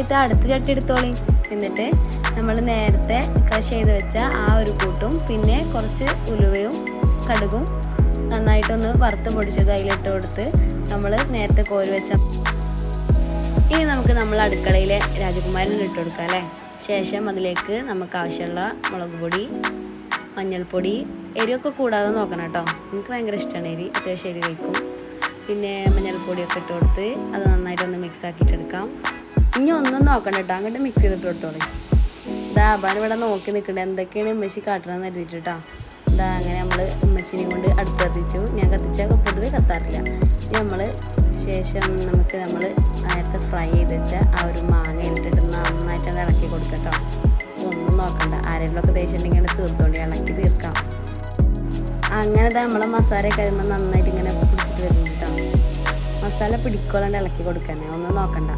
ഇത് അടുത്ത ചട്ടി എടുത്തോളി. എന്നിട്ട് നമ്മൾ നേരത്തെ ക്രഷ് ചെയ്ത് വെച്ച ആ ഒരു കൂട്ടും പിന്നെ കുറച്ച് ഉലുവയും കടുകും നന്നായിട്ടൊന്ന് വറുത്ത് പൊടിച്ചത് അതിലിട്ട് കൊടുത്ത് നമ്മൾ നേരത്തെ കോരി വെച്ച. ഇനി നമുക്ക് നമ്മൾ അടുക്കളയിലെ രാജകുമാരൻ ഇട്ട് കൊടുക്കാം അല്ലേ. ശേഷം അതിലേക്ക് നമുക്ക് ആവശ്യമുള്ള മുളക് പൊടി, മഞ്ഞൾപ്പൊടി, എരിവൊക്കെ കൂടാതെ നോക്കണം കേട്ടോ. എനിക്ക് ഭയങ്കര ഇഷ്ടമാണ് എരി, അത്യാവശ്യം എരി കഴിക്കും. പിന്നെ മഞ്ഞൾപ്പൊടിയൊക്കെ ഇട്ട് കൊടുത്ത് അത് നന്നായിട്ടൊന്ന് മിക്സ് ആക്കിയിട്ടെടുക്കാം. ഇനി ഒന്നും നോക്കണ്ട കേട്ടോ, അങ്ങോട്ട് മിക്സ് ചെയ്തിട്ട് കൊടുത്തോളൂ. ഇതാ അബാൻ ഇവിടെ നോക്കി നിൽക്കണ്ട എന്തൊക്കെയാണ് ഉമ്മച്ചി കാട്ടണമെന്ന് കരുതിയിട്ട് കേട്ടോ. ഇതാ അങ്ങനെ നമ്മൾ ഉമ്മച്ചിനെ കൊണ്ട് അടുത്ത് കത്തിച്ചു. ഞാൻ കത്തിച്ചാൽ പൊതുവെ കത്താറില്ല. നമ്മൾ ശേഷം നമുക്ക് നേരത്തെ ഫ്രൈ ചെയ്ത് വെച്ച ആ ഒരു മാങ്ങ ഇട്ടിട്ട് നന്നായിട്ട് ഇളക്കി കൊടുക്കട്ടോ. ഒന്നും നോക്കണ്ട, ആരെങ്കിലുമൊക്കെ തേച്ചിട്ടുണ്ടെങ്കിൽ തീർത്തോണ്ടി ഇളക്കി തീർക്കാം. അങ്ങനെ നമ്മളെ മസാലയൊക്കെ കഴിയുമ്പോൾ നന്നായിട്ട് ഇങ്ങനെ പിടിച്ചിട്ട് വരുന്നുണ്ട് കേട്ടോ. മസാല പിടിക്കോളാണ്ട് ഇളക്കി കൊടുക്കാനേ, ഒന്നും നോക്കണ്ട.